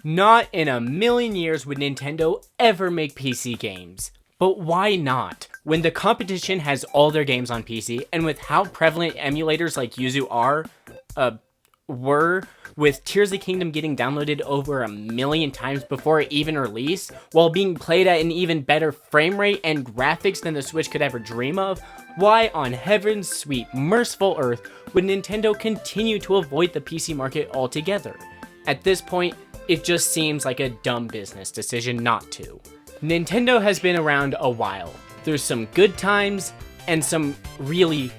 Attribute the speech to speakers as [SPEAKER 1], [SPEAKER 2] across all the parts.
[SPEAKER 1] Not in a million years would Nintendo ever make PC games. But why not? When the competition has all their games on PC, and with how prevalent emulators like Yuzu were, with Tears of the Kingdom getting downloaded over 1 million times before it even released, while being played at an even better frame rate and graphics than the Switch could ever dream of, why on heaven's sweet merciful earth would Nintendo continue to avoid the PC market altogether? At this point, it just seems like a dumb business decision not to. Nintendo has been around a while. There's some good times and some really,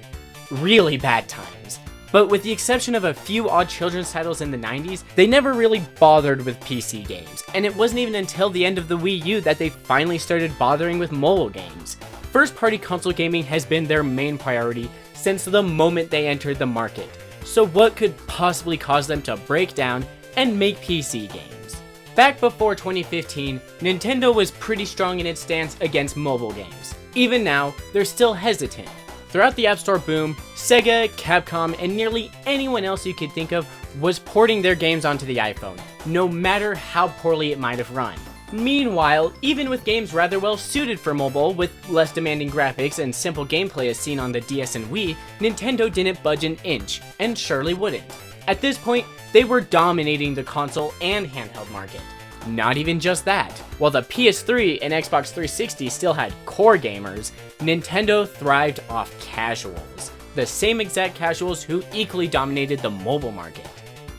[SPEAKER 1] really bad times. But with the exception of a few odd children's titles in the 90s, they never really bothered with PC games. And it wasn't even until the end of the Wii U that they finally started bothering with mobile games. First-party console gaming has been their main priority since the moment they entered the market. So what could possibly cause them to break down and make PC games? Back before 2015, Nintendo was pretty strong in its stance against mobile games. Even now, they're still hesitant. Throughout the App Store boom, Sega, Capcom, and nearly anyone else you could think of was porting their games onto the iPhone, no matter how poorly it might have run. Meanwhile, even with games rather well suited for mobile, with less demanding graphics and simple gameplay as seen on the DS and Wii, Nintendo didn't budge an inch, and surely wouldn't. At this point, they were dominating the console and handheld market. Not even just that. While the PS3 and Xbox 360 still had core gamers, Nintendo thrived off casuals. The same exact casuals who equally dominated the mobile market.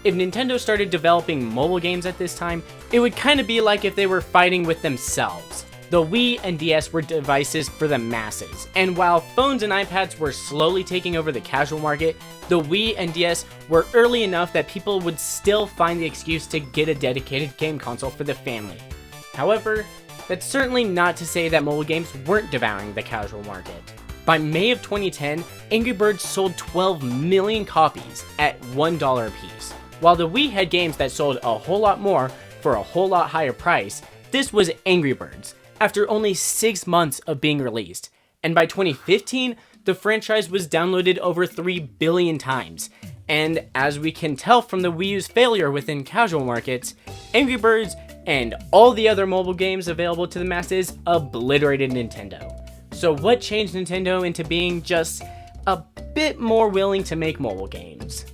[SPEAKER 1] If Nintendo started developing mobile games at this time, it would kind of be like if they were fighting with themselves. The Wii and DS were devices for the masses, and while phones and iPads were slowly taking over the casual market, the Wii and DS were early enough that people would still find the excuse to get a dedicated game console for the family. However, that's certainly not to say that mobile games weren't devouring the casual market. By May of 2010, Angry Birds sold 12 million copies at $1 a piece. While the Wii had games that sold a whole lot more for a whole lot higher price, this was Angry Birds, after only 6 months of being released. And by 2015, the franchise was downloaded over 3 billion times. And as we can tell from the Wii U's failure within casual markets, Angry Birds and all the other mobile games available to the masses obliterated Nintendo. So what changed Nintendo into being just a bit more willing to make mobile games?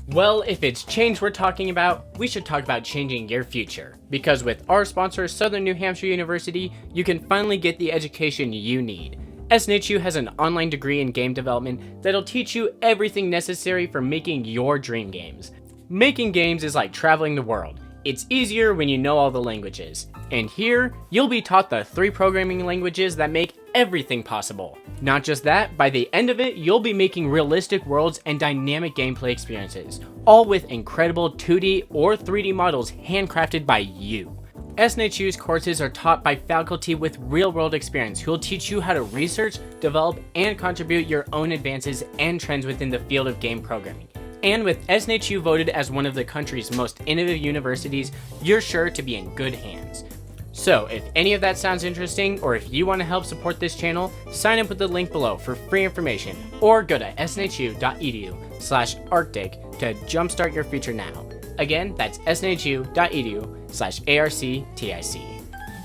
[SPEAKER 1] Well, if it's change we're talking about, we should talk about changing your future. Because with our sponsor, Southern New Hampshire University, you can finally get the education you need. SNHU has an online degree in game development that'll teach you everything necessary for making your dream games. Making games is like traveling the world. It's easier when you know all the languages. And here, you'll be taught the 3 programming languages that make everything possible. Not just that, by the end of it, you'll be making realistic worlds and dynamic gameplay experiences, all with incredible 2D or 3D models handcrafted by you. SNHU's courses are taught by faculty with real-world experience who will teach you how to research, develop, and contribute your own advances and trends within the field of game programming. And with SNHU voted as one of the country's most innovative universities, you're sure to be in good hands. So if any of that sounds interesting, or if you want to help support this channel, sign up with the link below for free information, or go to snhu.edu/arctic to jumpstart your future now. Again, that's snhu.edu/arctic.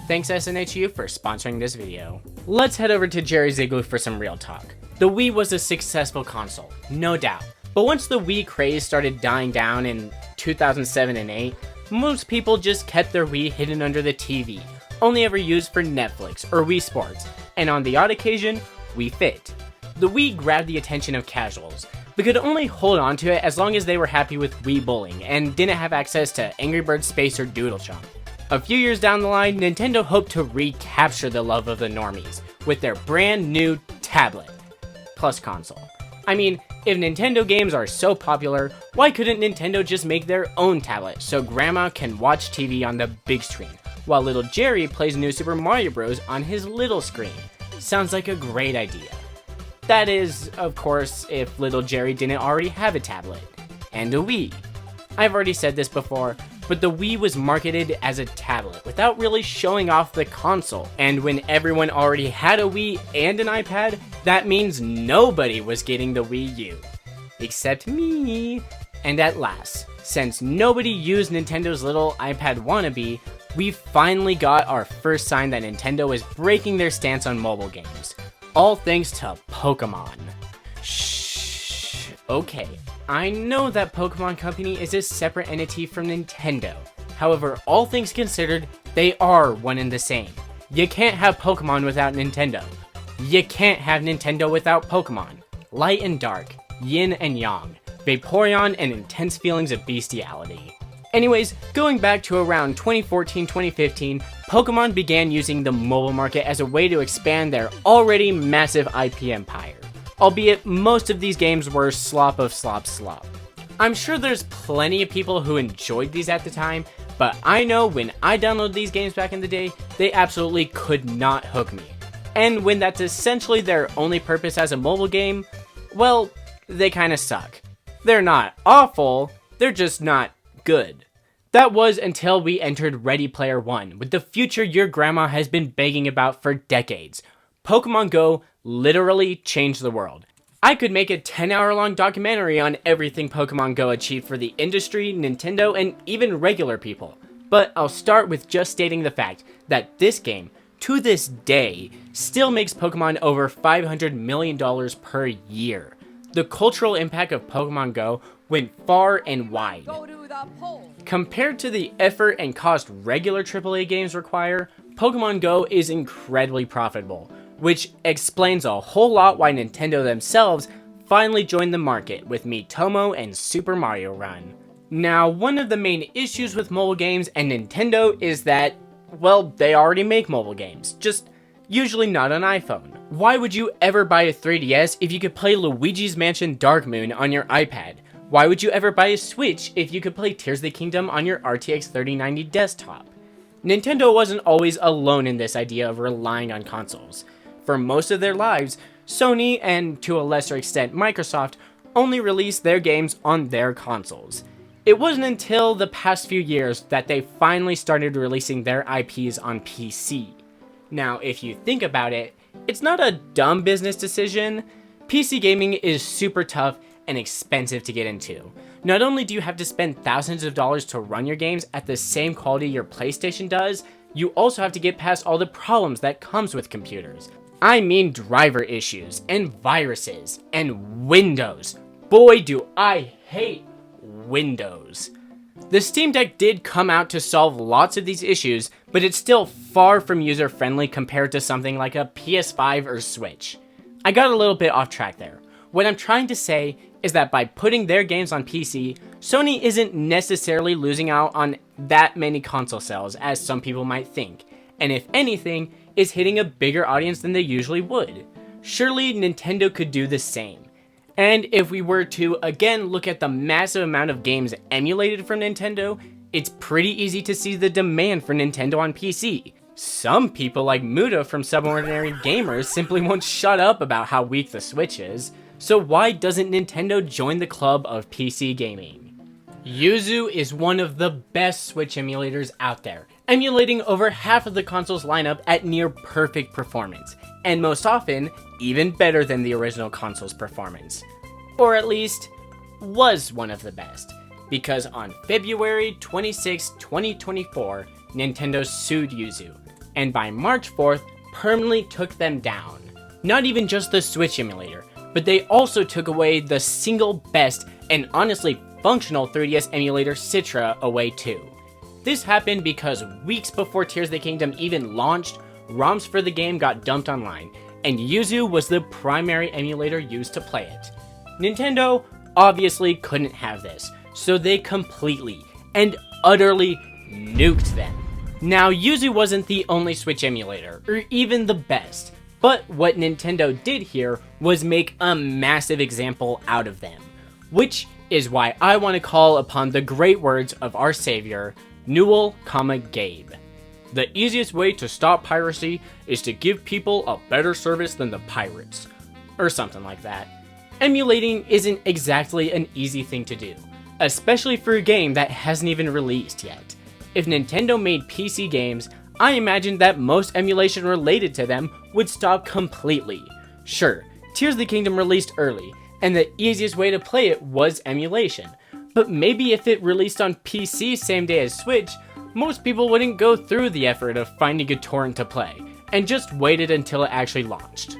[SPEAKER 1] Thanks SNHU for sponsoring this video. Let's head over to Jerry's Igloo for some real talk. The Wii was a successful console, no doubt. But once the Wii craze started dying down in 2007 and 8, most people just kept their Wii hidden under the TV, only ever used for Netflix or Wii Sports, and on the odd occasion, Wii Fit. The Wii grabbed the attention of casuals, but could only hold on to it as long as they were happy with Wii Bowling and didn't have access to Angry Birds Space or Doodle Jump. A few years down the line, Nintendo hoped to recapture the love of the normies with their brand new tablet plus console. I mean, if Nintendo games are so popular, why couldn't Nintendo just make their own tablet so grandma can watch TV on the big screen, while little Jerry plays New Super Mario Bros. On his little screen? Sounds like a great idea. That is, of course, if little Jerry didn't already have a tablet. And a Wii. I've already said this before, but the Wii was marketed as a tablet without really showing off the console. And when everyone already had a Wii and an iPad, that means nobody was getting the Wii U. Except me. And at last, Since nobody used Nintendo's little iPad wannabe, we finally got our first sign that Nintendo is breaking their stance on mobile games. All thanks to Pokemon. Shh. Okay, I know that Pokemon Company is a separate entity from Nintendo. However, all things considered, they are one and the same. You can't have Pokemon without Nintendo. You can't have Nintendo without Pokemon. Light and dark, yin and yang, Vaporeon and intense feelings of bestiality. Anyways, going back to around 2014-2015, Pokemon began using the mobile market as a way to expand their already massive IP empire. Albeit most of these games were slop of slop. I'm sure there's plenty of people who enjoyed these at the time, but I know when I downloaded these games back in the day, they absolutely could not hook me. And when that's essentially their only purpose as a mobile game, well, they kinda suck. They're not awful, they're just not good. That was until we entered Ready Player One, with the future your grandma has been begging about for decades. Pokemon Go literally changed the world. I could make a 10-hour-long documentary on everything Pokemon Go achieved for the industry, Nintendo, and even regular people. But I'll start with just stating the fact that this game, to this day, still makes Pokemon over $500 million per year. The cultural impact of Pokemon Go went far and wide. Compared to the effort and cost regular AAA games require, Pokemon Go is incredibly profitable, which explains a whole lot why Nintendo themselves finally joined the market with Miitomo and Super Mario Run. Now, one of the main issues with mobile games and Nintendo is that, well, they already make mobile games, just usually not on iPhone. Why would you ever buy a 3DS if you could play Luigi's Mansion Dark Moon on your iPad? Why would you ever buy a Switch if you could play Tears of the Kingdom on your RTX 3090 desktop? Nintendo wasn't always alone in this idea of relying on consoles. For most of their lives, Sony, and to a lesser extent Microsoft, only released their games on their consoles. It wasn't until the past few years that they finally started releasing their IPs on PC. Now, if you think about it, it's not a dumb business decision. PC gaming is super tough and expensive to get into. Not only do you have to spend thousands of dollars to run your games at the same quality your PlayStation does, you also have to get past all the problems that comes with computers. I mean driver issues, and viruses, and Windows. Boy, do I hate Windows. The Steam Deck did come out to solve lots of these issues, but it's still far from user-friendly compared to something like a PS5 or Switch. I got a little bit off track there. What I'm trying to say is that by putting their games on PC, Sony isn't necessarily losing out on that many console sales as some people might think, and if anything, is hitting a bigger audience than they usually would. Surely Nintendo could do the same. And if we were to again look at the massive amount of games emulated from Nintendo, it's pretty easy to see the demand for Nintendo on PC. Some people like Muda from Subordinary Gamers simply won't shut up about how weak the Switch is. So why doesn't Nintendo join the club of PC gaming? Yuzu is one of the best Switch emulators out there, emulating over half of the console's lineup at near perfect performance, and most often, even better than the original console's performance. Or at least, was one of the best, because on February 26, 2024, Nintendo sued Yuzu, and by March 4th, permanently took them down. Not even just the Switch emulator, but they also took away the single best and honestly functional 3DS emulator Citra away too. This happened because weeks before Tears of the Kingdom even launched, ROMs for the game got dumped online, and Yuzu was the primary emulator used to play it. Nintendo obviously couldn't have this, so they completely and utterly nuked them. Now, Yuzu wasn't the only Switch emulator, or even the best, but what Nintendo did here was make a massive example out of them, which is why I want to call upon the great words of our savior, Newell, Gabe. The easiest way to stop piracy is to give people a better service than the pirates, or something like that. Emulating isn't exactly an easy thing to do, especially for a game that hasn't even released yet. If Nintendo made PC games, I imagine that most emulation related to them would stop completely. Sure, Tears of the Kingdom released early, and the easiest way to play it was emulation, But maybe if it released on PC same day as Switch, most people wouldn't go through the effort of finding a torrent to play, and just waited until it actually launched.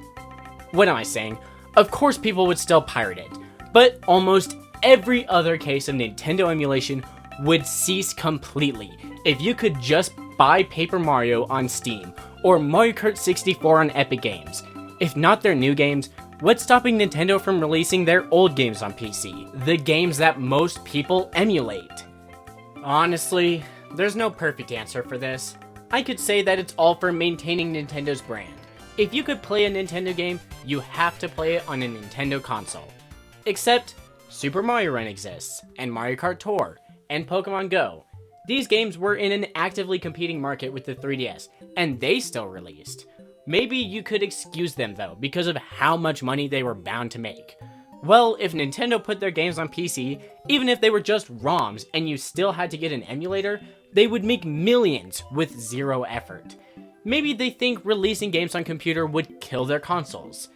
[SPEAKER 1] What am I saying? Of course people would still pirate it, but almost every other case of Nintendo emulation would cease completely if you could just buy Paper Mario on Steam, or Mario Kart 64 on Epic Games. If not their new games, what's stopping Nintendo from releasing their old games on PC? The games that most people emulate? Honestly, there's no perfect answer for this. I could say that it's all for maintaining Nintendo's brand. If you could play a Nintendo game, you have to play it on a Nintendo console. Except, Super Mario Run exists, and Mario Kart Tour, and Pokemon Go. These games were in an actively competing market with the 3DS, and they still released. Maybe you could excuse them though, because of how much money they were bound to make. Well, if Nintendo put their games on PC, even if they were just ROMs and you still had to get an emulator, they would make millions with zero effort. Maybe they think releasing games on computer would kill their consoles.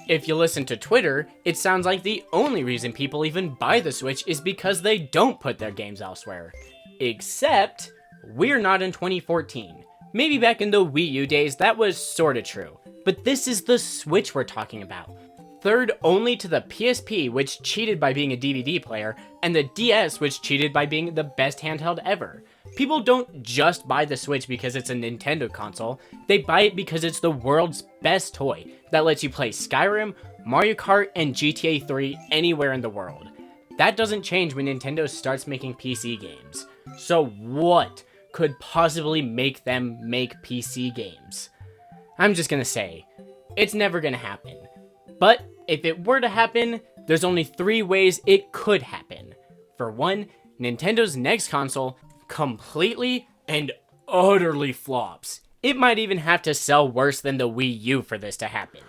[SPEAKER 1] If you listen to Twitter, it sounds like the only reason people even buy the Switch is because they don't put their games elsewhere. Except, we're not in 2014. Maybe back in the Wii U days that was sorta true, but this is the Switch we're talking about. Third only to the PSP, which cheated by being a DVD player, and the DS, which cheated by being the best handheld ever. People don't just buy the Switch because it's a Nintendo console, they buy it because it's the world's best toy that lets you play Skyrim, Mario Kart, and GTA 3 anywhere in the world. That doesn't change when Nintendo starts making PC games. So what could possibly make them make PC games? I'm just gonna say, it's never gonna happen. But if it were to happen, there's only 3 ways it could happen. For one, Nintendo's next console completely and utterly flops. It might even have to sell worse than the Wii U for this to happen.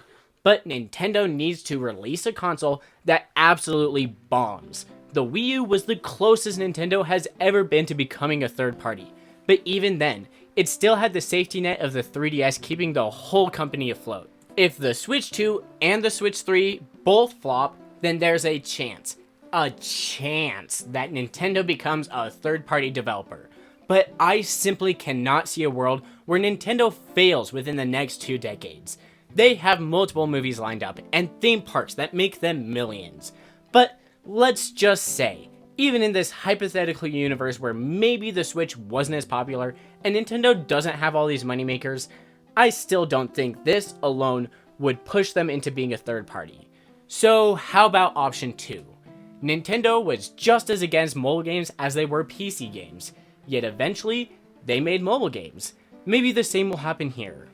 [SPEAKER 1] But Nintendo needs to release a console that absolutely bombs. The Wii U was the closest Nintendo has ever been to becoming a third party. But even then, it still had the safety net of the 3DS keeping the whole company afloat. If the Switch 2 and the Switch 3 both flop, then there's a chance that Nintendo becomes a third-party developer. But I simply cannot see a world where Nintendo fails within the next 2 decades. They have multiple movies lined up and theme parks that make them millions. But let's just say, even in this hypothetical universe where maybe the Switch wasn't as popular and Nintendo doesn't have all these moneymakers, I still don't think this alone would push them into being a third party. So how about option 2? Nintendo was just as against mobile games as they were PC games, yet eventually they made mobile games. Maybe the same will happen here.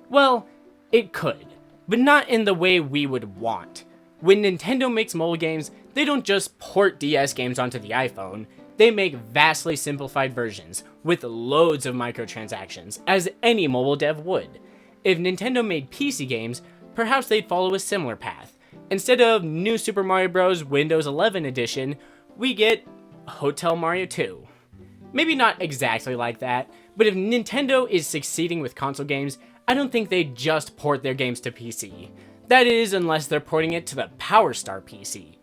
[SPEAKER 1] Well, it could, but not in the way we would want. When Nintendo makes mobile games, they don't just port DS games onto the iPhone, they make vastly simplified versions with loads of microtransactions, as any mobile dev would. If Nintendo made PC games, perhaps they'd follow a similar path. Instead of New Super Mario Bros. Windows 11 edition, we get Hotel Mario 2. Maybe not exactly like that, but if Nintendo is succeeding with console games, I don't think they just port their games to PC. That is, unless they're porting it to the Power Star PC.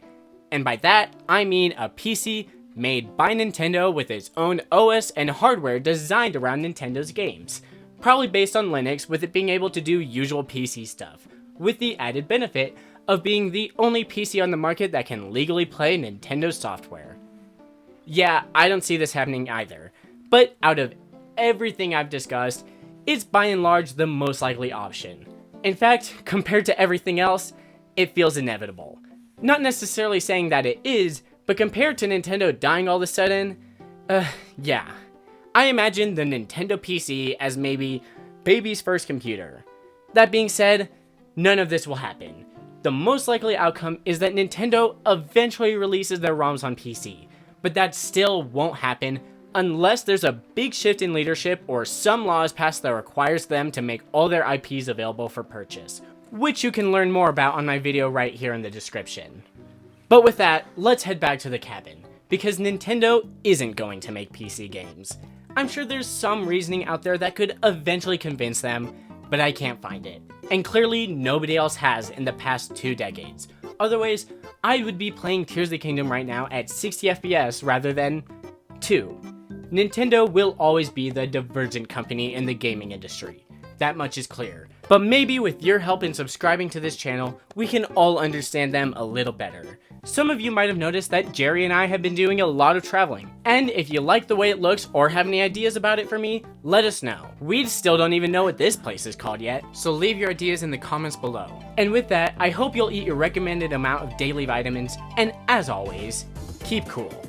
[SPEAKER 1] And by that, I mean a PC made by Nintendo with its own OS and hardware designed around Nintendo's games. Probably based on Linux, with it being able to do usual PC stuff, with the added benefit of being the only PC on the market that can legally play Nintendo software. Yeah, I don't see this happening either, but out of everything I've discussed, it's by and large the most likely option. In fact, compared to everything else, it feels inevitable. Not necessarily saying that it is, but compared to Nintendo dying all of a sudden, yeah. I imagine the Nintendo PC as maybe baby's first computer. That being said, none of this will happen. The most likely outcome is that Nintendo eventually releases their ROMs on PC, but that still won't happen unless there's a big shift in leadership or some laws passed that requires them to make all their IPs available for purchase, which you can learn more about on my video right here in the description. But with that, let's head back to the cabin, because Nintendo isn't going to make PC games. I'm sure there's some reasoning out there that could eventually convince them, but I can't find it. And clearly nobody else has in the past 2 decades. Otherwise, I would be playing Tears of the Kingdom right now at 60 FPS rather than 2. Nintendo will always be the divergent company in the gaming industry. That much is clear. But maybe with your help in subscribing to this channel, we can all understand them a little better. Some of you might have noticed that Jerry and I have been doing a lot of traveling. And if you like the way it looks or have any ideas about it for me, let us know. We still don't even know what this place is called yet, so leave your ideas in the comments below. And with that, I hope you'll eat your recommended amount of daily vitamins, and as always, keep cool.